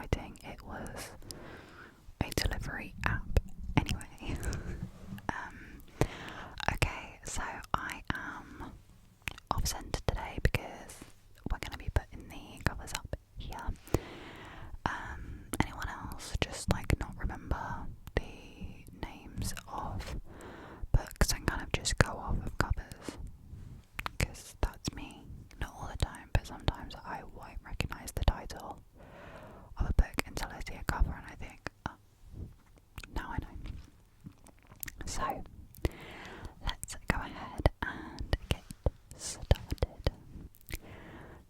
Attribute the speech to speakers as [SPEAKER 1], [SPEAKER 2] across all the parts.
[SPEAKER 1] exciting. It was a delivery app. Anyway, okay, so I am off centre today because we're going to be putting the covers up here. Anyone else just like not remember the names of books and kind of just go off of covers? Because that's me. Not all the time, but sometimes I won't recognise the title of a book until I see a cover and I think, oh, now I know. So, let's go ahead and get started.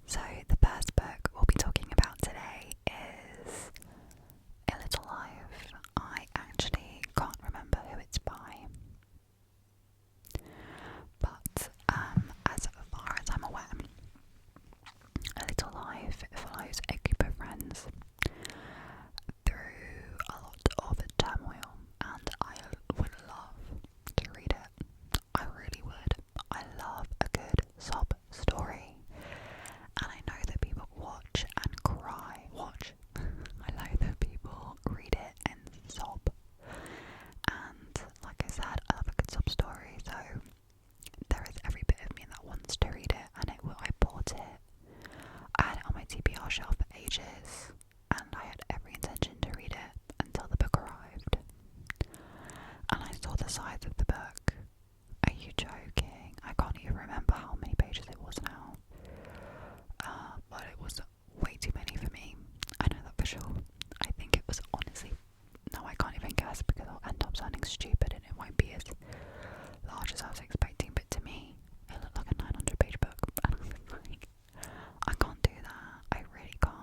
[SPEAKER 1] So, the first book we'll be talking about today is A Little Life. I actually can't remember who it's by, but as far as I'm aware, A Little Life follows a group of friends through a lot of turmoil, and I would love to read it. I really would. I love a good sob story, and I know that people watch and cry. I know that people read it and sob, and like I said, I love a good sob story, so there is every bit of me that wants to read it, and I bought it. I had it on my TBR shelf for ages, and I had every intention to read it until the book arrived. And I saw the size of the book. Are you joking? I can't even remember how many pages it was now. But it was way too many for me. I know that for sure. I think it was honestly, no, I can't even guess because I'll end up sounding stupid and it won't be as large as I was expecting. But to me, it looked like a 900-page book. And I was like, I can't do that. I really can't.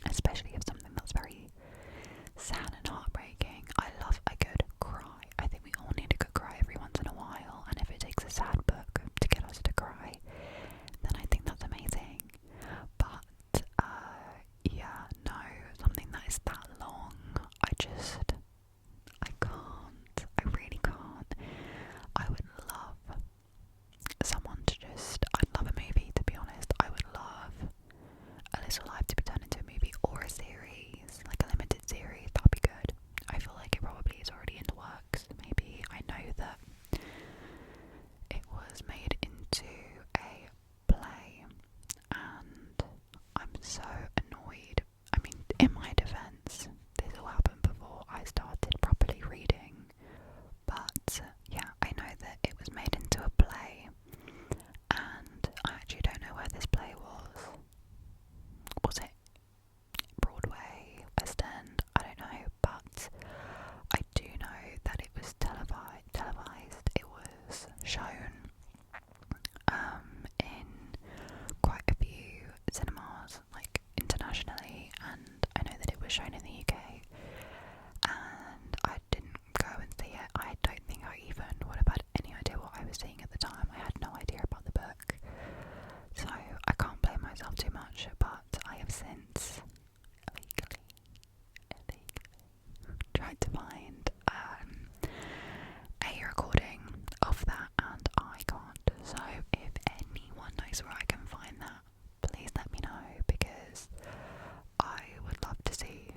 [SPEAKER 1] Especially if something that's very sad and heartbreaking. I love a good cry. I think we all need a good cry every once in a while, and if it takes a sad book to get us to cry, then I think that's amazing. But yeah, no, something that is that long, I can't. I really can't. I would love someone to I'd love a movie, to be honest. I would love A Little Life to be turned into a movie or a series, like a limited series. That would be good. I feel like it probably is already in the works. Maybe. I know that it was made into a play, and I'm so annoyed. I mean, in my defense, this all happened before I started properly reading, but yeah, I know that it was made into a play, and I actually don't know where this play was. Was it Broadway, West End? I don't know, but I do know that it was televised. It was shown in quite a few cinemas, like internationally, and I know that it was shown in the UK, and I didn't go and see it. I don't think I even would have had any idea what I was seeing at the time. I had no idea about the book, so I can't blame myself too much, but I have since illegally tried to find a recording of that, and I can't. So if anyone knows where I can find that, please let me know, because I would love to see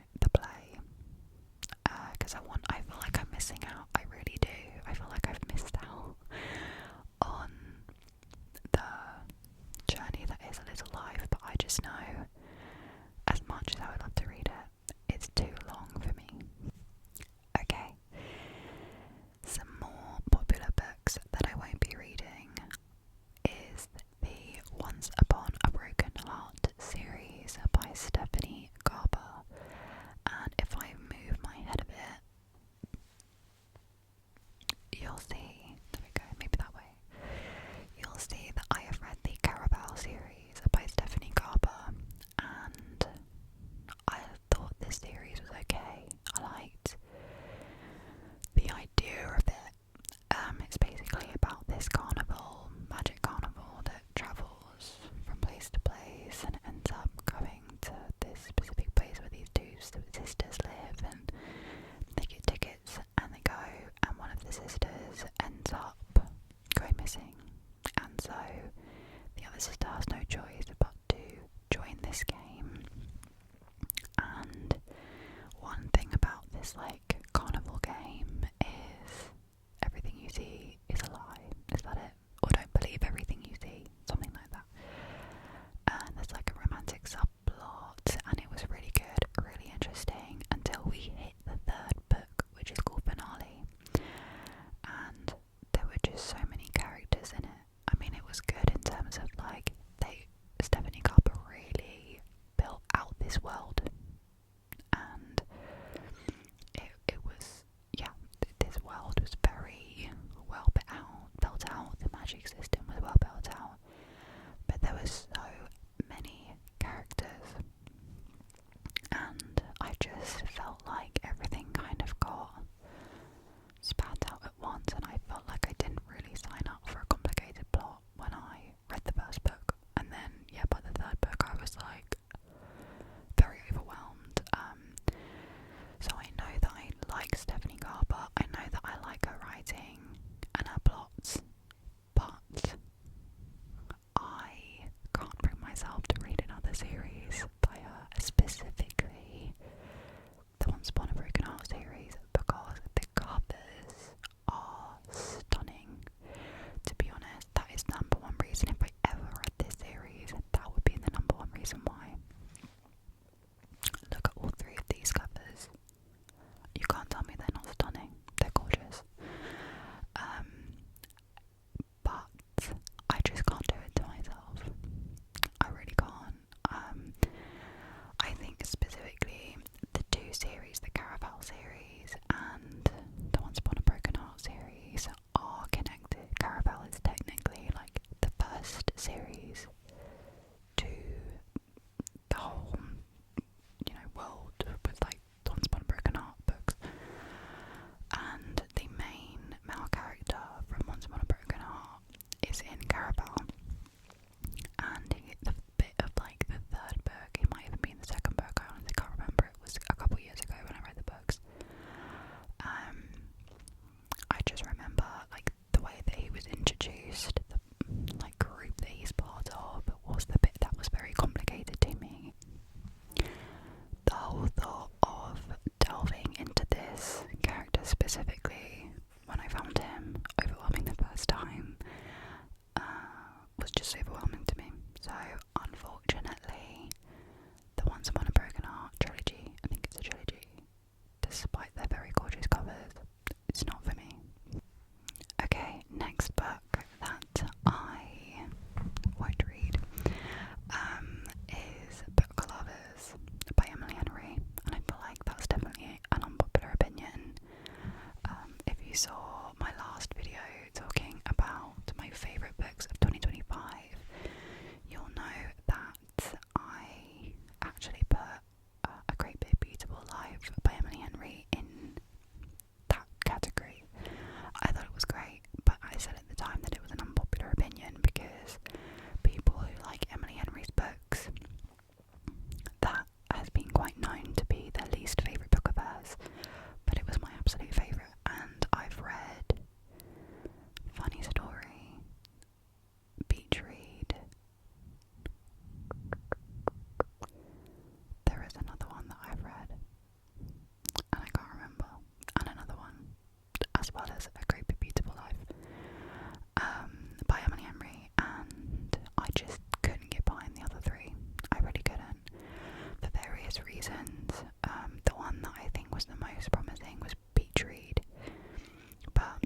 [SPEAKER 1] like carnival game is everything you see is a lie. Is that it? Or don't believe everything you see, something like that. And there's like a romantic subplot, and it was really good, really interesting until we hit the third book, which is called Finale. And there were just so many characters in it. I mean, it was good in terms of like Stephanie Garber really built out this world, and it was, yeah, this world was very well built out. The magic system was well built out, but there were so many characters, and I just felt like everything kind of got spat out at once, and I felt like I didn't really sign up for a complicated plot when I read the first book. And then, yeah, by the third book I was like very overwhelmed. So I know that I like Stephanie Garber, I know that I like her writing and her plots, but I can't bring myself to read another series by her, specifically the Once Upon a Broken Heart series, because the covers are stunning. To be honest, that is number one reason. If I ever read this series, that would be the number one reason why. Look at all three of these covers. You can't tell me they're not stunning. They're gorgeous. But I just can't do it to myself. I really can't. I think specifically the two series, the Caraval series and the Once Upon a Broken Heart series, are connected. Caraval is technically like the first series to the whole, world with like the Once Upon a Broken Heart books. And the main male character from Once Upon a Broken Heart is in Caraval. And the bit of like the third book, it might even be in the second book, I honestly can't remember, it was a couple years ago when I read the books. I just remember like the way that he was introduced, the like group that he's part of, was the bit that was very complicated to me. The whole thought of delving into this character specifically, when I found him overwhelming the first time, was just overwhelming to me. So unfortunately, the Once Upon a Broken Heart trilogy, I think it's a trilogy, despite their very gorgeous covers, it's not for me. Okay, next book that I won't read is Book Lovers by Emily Henry, and I feel like that's definitely an unpopular opinion. If you saw my last video talking about my favourite books of 2025, you'll know that I actually put A Great Big Beautiful Life by Emily Henry in that category. I thought it was great, but I said at the time that it was an unpopular opinion because people who like Emily Henry's books, that has been quite known to be their least favourite book of hers, but it was my absolute favourite. And I've read Funny Story, Beach Read, there is another one that I've read and I can't remember, and another one, as well as A Great Big Beautiful Life by Emily Henry, and I just couldn't get behind the other three. I really couldn't, for various reasons. The one that I think was the most promising was Beach Read, but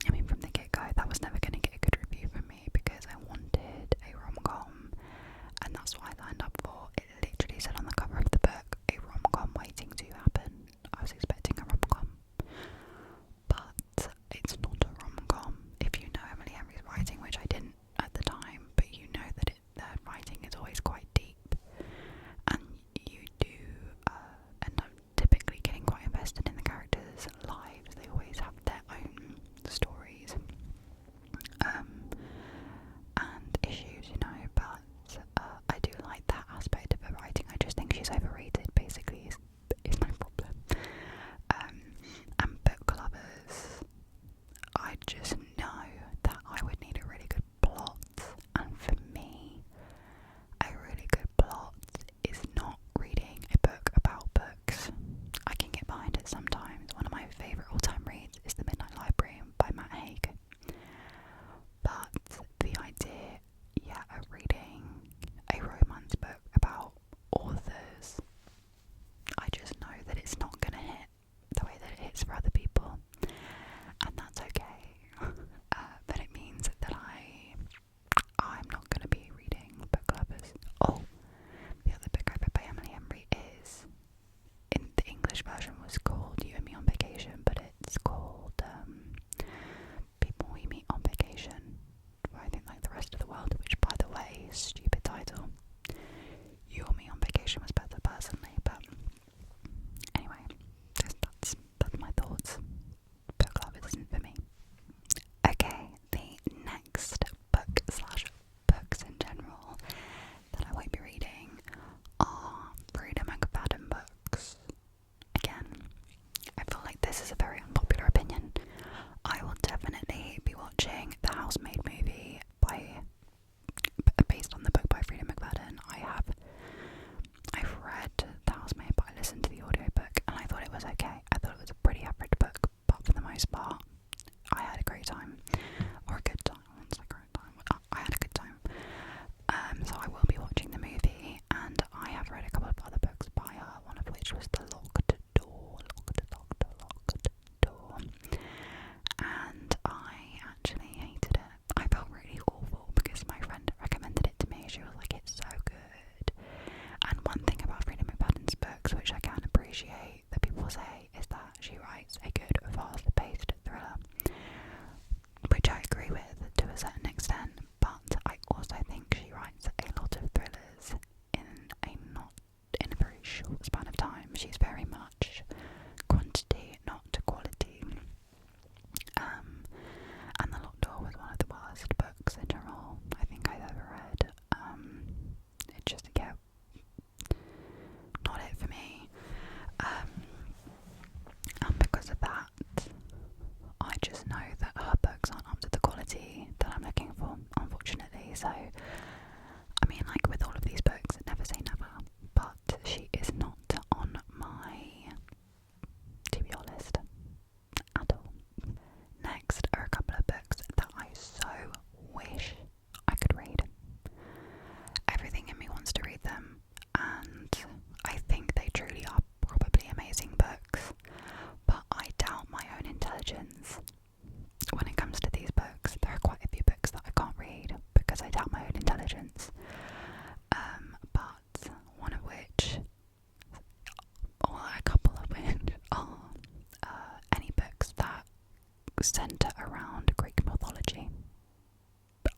[SPEAKER 1] I mean, from the get-go, that was never going to get a good review from me because I wanted a rom-com, and that's what I signed up for. It literally said on the cover of the book, a rom-com waiting to happen. I was expecting a rom-com, but it's not a rom-com. If you know Emily Henry's writing, which I didn't at the time, but you know that her writing is always quite deep, and you do books, which I can appreciate that people say, is that she writes a good, fast-paced thriller, which I agree with to a certain extent, but I also think she writes a lot of thrillers in a very short span of time. She's very much quantity, not quality. And The Locked Door was one of the worst books in general I think I've ever read. It just, yeah, not it for me. And because of that, I just know that her books aren't up to the quality that I'm looking for, unfortunately. So, I mean, like with all of these books, never say never, but she is not on my TBR list at all. Next are a couple of books that I so wish I could read. Everything in me wants to read them, and I think they truly are probably amazing books, but I doubt my own intelligence when it comes to these books. There are quite a few books that I can't read because I doubt my own intelligence, but one of which, or a couple of which, are any books that centre around Greek mythology.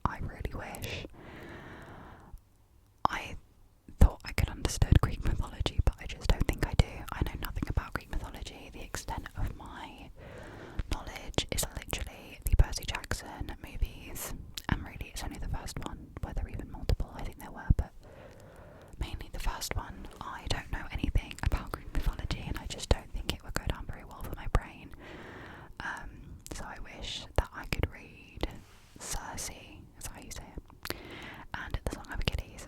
[SPEAKER 1] I really wish I thought I could understand Greek mythology, but I just don't think I do. I know nothing about Greek mythology. The extent of my knowledge is literally the Percy Jackson movies, and really it's only the first one. Were there even multiple? I think there were, but mainly the first one. I don't know anything about Greek mythology, and I just don't think it would go down very well for my brain. So I wish that I could read Circe, is how you say it, and The Song of Achilles.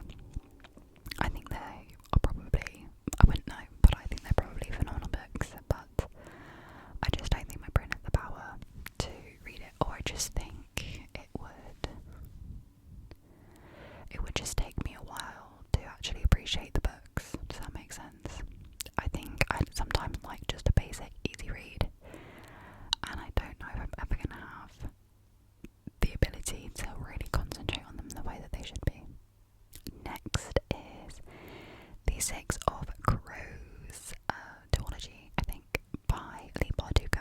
[SPEAKER 1] I think they are probably, I wouldn't know, but I think they're probably phenomenal books, but I just don't think my brain has the power to read it, or I just think it would just take me a while to actually appreciate the books. Does that make sense? I think I sometimes like just a basic, easy read, and I don't know if I'm ever going to have the ability to really concentrate on them the way that they should be. Next is The Six of Crows duology, I think, by Lee Bardugo.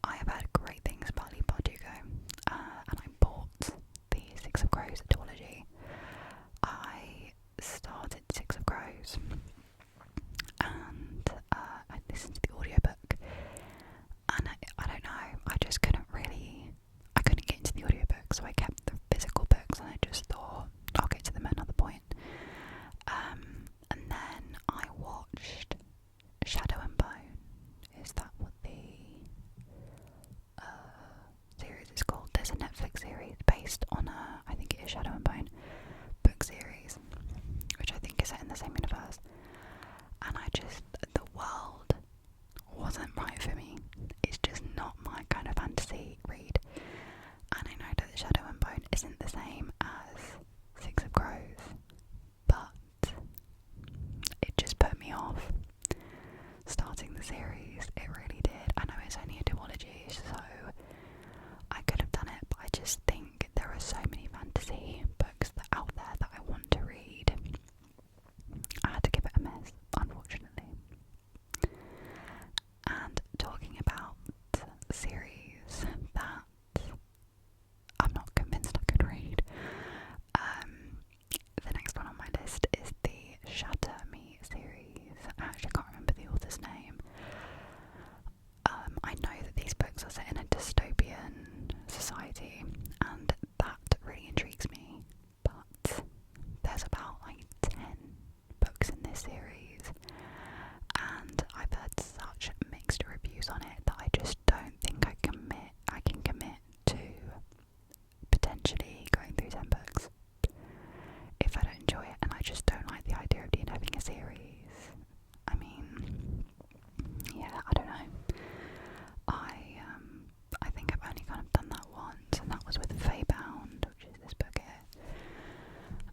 [SPEAKER 1] I have heard great things about Lee Bardugo, and I bought The Six of Crows duology. I started Six of Crows, and I listened to the audiobook, and I don't know, I just couldn't get into the audiobook, so I kept the physical books, and I just thought I'll get to them at another point. And then I watched Shadow and Bone. Is that what the series is called? There's a Netflix series based on I think it is Shadow and Bone book series, which I think is set in the same universe, and the world wasn't right for me. It's just not my kind of fantasy read, and I know that Shadow and Bone isn't the same as Six of Crows, but it just put me off starting the series. It really did. I know it's only a duology, so I could have done it, but I just think there are so many fantasy books out there that I want to read. I had to give it a miss, unfortunately. And talking about series that I'm not convinced I could read, the next one on my list is the Shatter Me series. I actually can't remember the author's name. I know that these books are set in a dystopian society, and that really intrigues me, but there's about like 10 books in this series, and I've heard such mixed reviews on it that I just don't think I can commit to potentially going through 10 books if I don't enjoy it, and I just don't like the idea of having a series. I mean, yeah, I don't know. I think I've only kind of done that once, and that was with Feybound, which is this book here.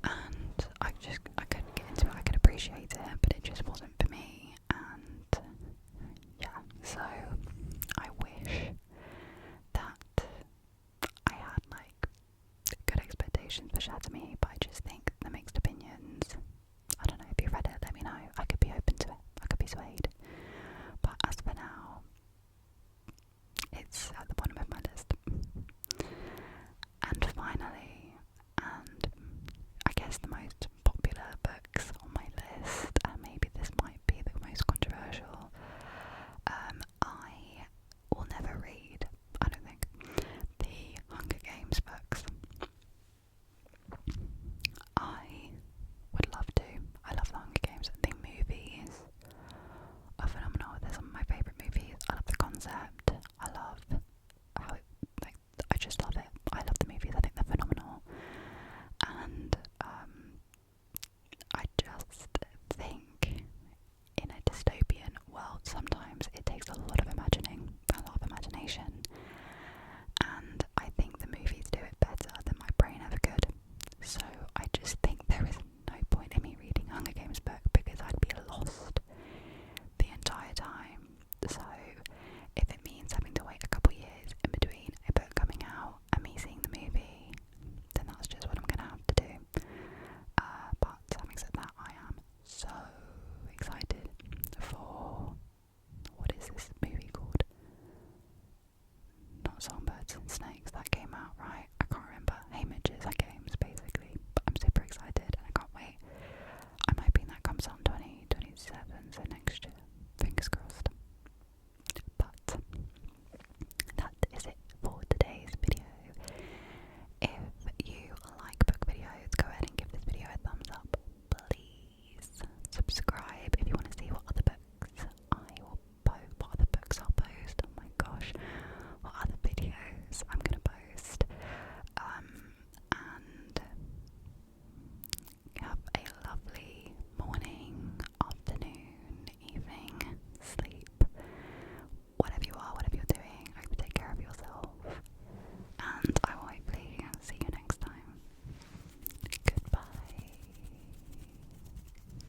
[SPEAKER 1] And I couldn't get into it. I could appreciate it, but it just wasn't for me. And yeah, so I wish that I had like good expectations for Shatter Me, but